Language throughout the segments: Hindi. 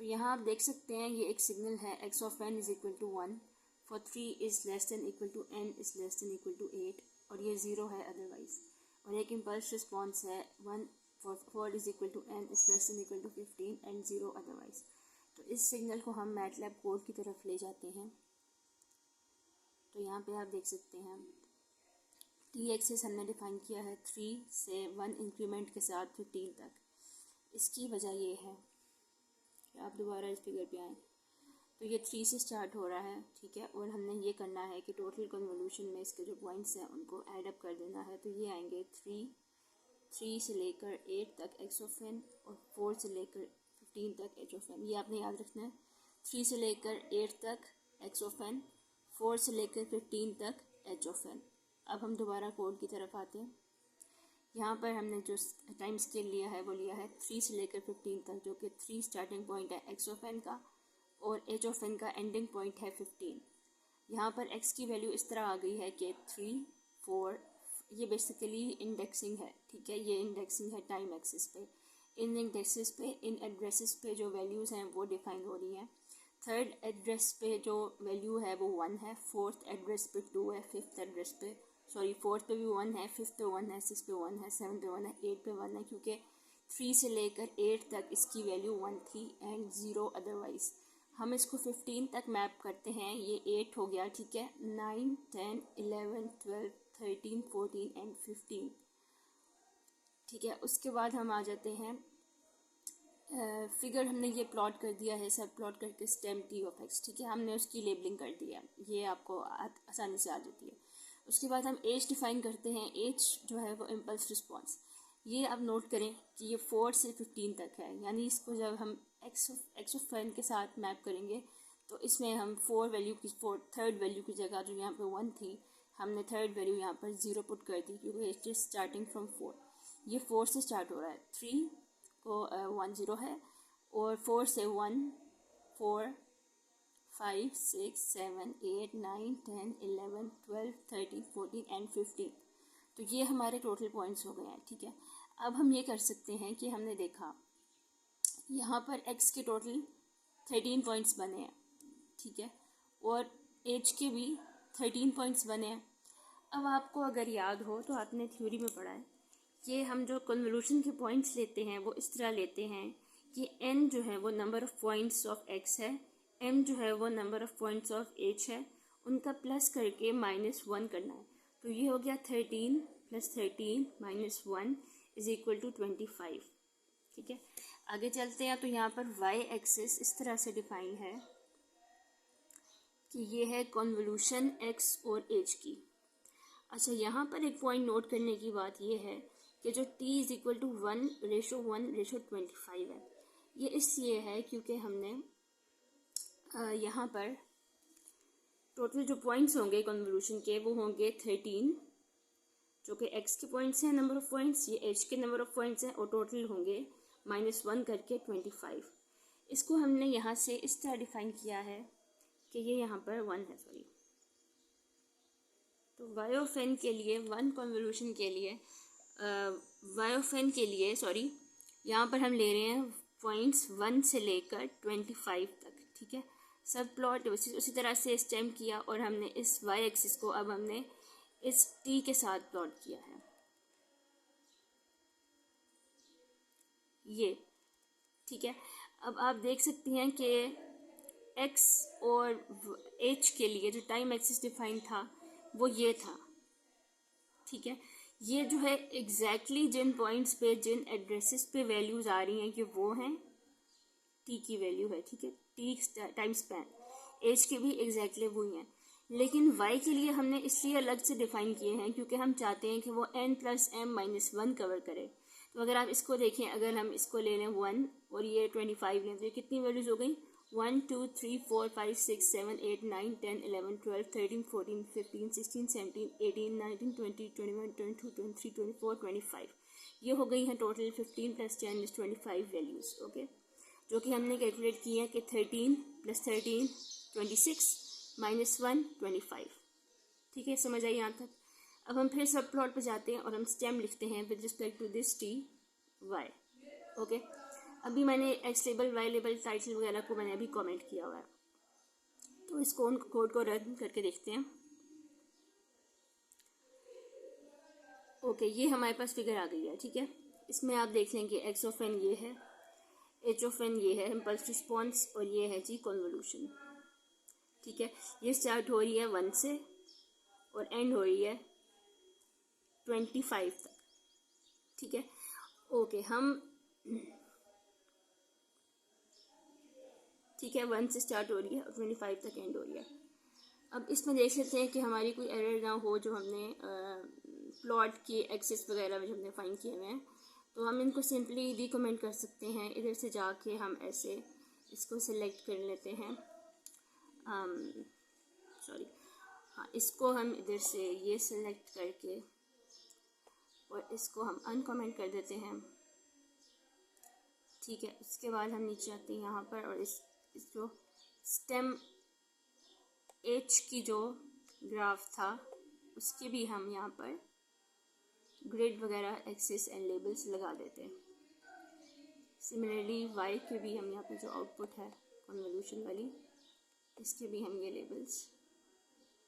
तो यहाँ आप देख सकते हैं ये एक सिग्नल है x of n is equal to 1 for 3 is less than equal to n is less than equal to 8 और ये 0 है अदरवाइज। और एक इम्पल्स रिस्पॉन्स है 1 for 4 is equal to n is less than equal to 15 and 0 otherwise. तो इस सिग्नल को हम मैटलैब कोड की तरफ ले जाते हैं। तो यहाँ पे आप देख सकते हैं टी एक्सिस हमने डिफाइन किया है 3 से 1 इंक्रीमेंट के साथ 15 तक। इसकी वजह ये है कि आप दोबारा इस फिगर पे आएँ तो ये 3 से स्टार्ट हो रहा है, ठीक है। और हमने ये करना है कि टोटल कन्वोल्यूशन में इसके जो पॉइंट्स हैं उनको ऐड अप कर देना है। तो ये आएंगे 3 से लेकर 8 तक एक्स ऑफ एन और 4 से लेकर 15 तक एच ऑफ एन। ये आपने याद रखना है, 3 से लेकर 8 तक एक्स ऑफ एन, 4 से लेकर 15 तक एच ऑफ एन। अब हम दोबारा कोड की तरफ आते हैं। यहाँ पर हमने जो टाइम स्केल लिया है वो लिया है 3 से लेकर 15 तक, जो कि 3 स्टार्टिंग पॉइंट है एक्स ऑफ एन का और एच ऑफ एन का एंडिंग पॉइंट है 15। यहाँ पर एक्स की वैल्यू इस तरह आ गई है कि 3, 4, ये बेसिकली इंडेक्सिंग है, ठीक है। ये इंडेक्सिंग है टाइम एक्सिस पे। इन इंडेक्सेस पे, इन एड्रेसेस पे जो वैल्यूज़ हैं वो डिफाइन हो रही हैं। थर्ड एड्रेस पे जो वैल्यू है वो 1 है, फोर्थ एड्रेस पे 2 है, फिफ्थ एड्रेस पे फोर्थ पे भी 1 है, फिफ्थ पे 1 है, सिक्स पे 1 है, सेवन पे 1 है, 8 पे 1 है, क्योंकि 3 से लेकर 8 तक इसकी वैल्यू 1 थी एंड 0 अदरवाइज। हम इसको 15 तक मैप करते हैं, ये 8 हो गया, ठीक है। 9, 10, 11, 12, 13, 14 एंड 15, ठीक है। उसके बाद हम आ जाते हैं फिगर हमने ये प्लॉट कर दिया है, सब प्लॉट करके स्टेम टी ऑफ एक्स, ठीक है। हमने उसकी लेबलिंग कर दी है, ये आपको आसानी से आ जाती है। उसके बाद हम एज डिफाइन करते हैं। एज जो है वो इम्पल्स रिस्पॉन्स। ये आप नोट करें कि ये 4 से 15 तक है, यानी इसको जब हम एक्स ऑफ एन के साथ मैप करेंगे तो इसमें हम थर्ड वैल्यू की जगह जो यहाँ पे 1 थी, हमने थर्ड वैल्यू यहाँ पर 0 पुट कर दी, क्योंकि इट इज स्टार्टिंग फ्रॉम 4। ये 4 से स्टार्ट हो रहा है, 3 को 1 0 है और 4 से 1, 4, 5, 6, 7, 8, 9, 10, 11, 12, 13, 14 एंड 15। तो ये हमारे टोटल पॉइंट्स हो गए हैं, ठीक है। अब हम ये कर सकते हैं कि हमने देखा यहाँ पर x के टोटल 13 पॉइंट्स बने हैं, ठीक है, और एज के भी 13 पॉइंट्स बने हैं। अब आपको अगर याद हो तो आपने थ्योरी में पढ़ा है कि हम जो कन्वोल्यूशन के पॉइंट्स लेते हैं वो इस तरह लेते हैं कि n जो है वो number of points of x है, m जो है वो number of points of h है, उनका प्लस करके -1 करना है। तो ये हो गया 13 + 13 - 1 इज इक्वल टू 25, ठीक है। आगे चलते हैं तो यहाँ पर y एक्सिस इस तरह से डिफाइन है कि ये है कन्वोल्यूशन x और h की। अच्छा, यहाँ पर एक पॉइंट नोट करने की बात ये है कि जो t इज इक्वल टू 1:1:25 है, ये इसलिए है क्योंकि हमने यहाँ पर टोटल जो पॉइंट्स होंगे कन्वोल्यूशन के वो होंगे 13, जो कि x के पॉइंट्स हैं, नंबर ऑफ पॉइंट्स, ये h के नंबर ऑफ पॉइंट्स हैं, और टोटल होंगे -1 करके 25। इसको हमने यहाँ से इस तरह डिफाइन किया है कि ये यहाँ पर 1 है, सॉरी। तो y ऑफ n के लिए 1 कन्वोल्यूशन के लिए y ऑफ n के लिए यहाँ पर हम ले रहे हैं पॉइंट्स 1 से लेकर 25 तक, ठीक है। सब प्लॉट उसी तरह से स्टेम किया और हमने इस y एक्सिस को अब हमने इस t के साथ प्लॉट किया है, ये, ठीक है। अब आप देख सकते हैं कि x और h के लिए जो टाइम एक्सिस डिफाइन था वो ये था, ठीक है। ये जो है एग्जैक्टली जिन पॉइंट्स पे, जिन एड्रेसेस पे वैल्यूज़ आ रही हैं कि वो हैं t की वैल्यू है, ठीक है, t टाइम स्पैन। h के भी एग्जैक्टली वही हैं, लेकिन y के लिए हमने इसलिए अलग से डिफाइन किए हैं क्योंकि हम चाहते हैं कि वो n + m - 1 कवर करे। तो अगर आप इसको देखें, अगर हम इसको ले लें 1 और ये 25 लें तो ये कितनी वैल्यूज़ हो गई? 1 2 3 4 5 6 7 8 9 10 11 12 13 14 15 16 17 18 19 20 21 22 23 24 25, ये हो गई हैं टोटल 15 + 10 = 25 वैल्यूज़, ओके, जो कि हमने कैलकुलेट की है कि 13 + 13 26 -1 25, ठीक है। समझ आई यहाँ तक? अब हम फिर सब प्लॉट पे जाते हैं और हम स्टेम लिखते हैं with respect to this t y, okay. अभी मैंने x label y label title वगैरह को मैंने अभी कमेंट किया हुआ है, तो इस कोड को रन करके देखते हैं। ओके, ये हमारे पास फिगर आ गई है, ठीक है। इसमें आप देख लेंगे एक्स ऑफ एन ये है, एच ऑफ एन ये है इम्पल्स रिस्पॉन्स, और ये है जी कन्वोल्यूशन, ठीक है। ये स्टार्ट हो रही है 1 से और एंड हो रही है 25 तक, ठीक है। ओके, हम ठीक है 1 से स्टार्ट हो रही है और 25 तक एंड हो रही है। अब इसमें देख लेते हैं कि हमारी कोई एरर ना हो जो हमने प्लॉट की एक्सेस वगैरह में जो हमने फाइंड किए हुए हैं, तो हम इनको सिंपली रिकमेंड कर सकते हैं। इधर से जाके हम ऐसे इसको सिलेक्ट कर लेते हैं, सॉरी हाँ, इसको हम इधर से ये सिलेक्ट करके और इसको हम अनकमेंट कर देते हैं, ठीक है। उसके बाद हम नीचे आते हैं यहाँ पर, और इस जो स्टेम एच की जो ग्राफ था उसके भी हम यहाँ पर ग्रिड वगैरह एक्सिस एंड लेबल्स लगा देते हैं। सिमिलरली वाई के भी हम यहाँ पर जो आउटपुट है कन्वोल्यूशन वाली, इसके भी हम ये लेबल्स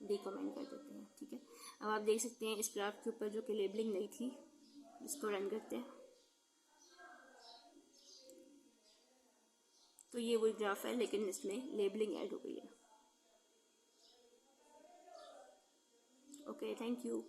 डीकमेंट कर देते हैं, ठीक है। अब आप देख सकते हैं इस ग्राफ के ऊपर जो कि लेबलिंग नहीं थी, इसको रन करते हैं तो ये वही ग्राफ है लेकिन इसमें लेबलिंग ऐड हो गई है। Okay, thank you.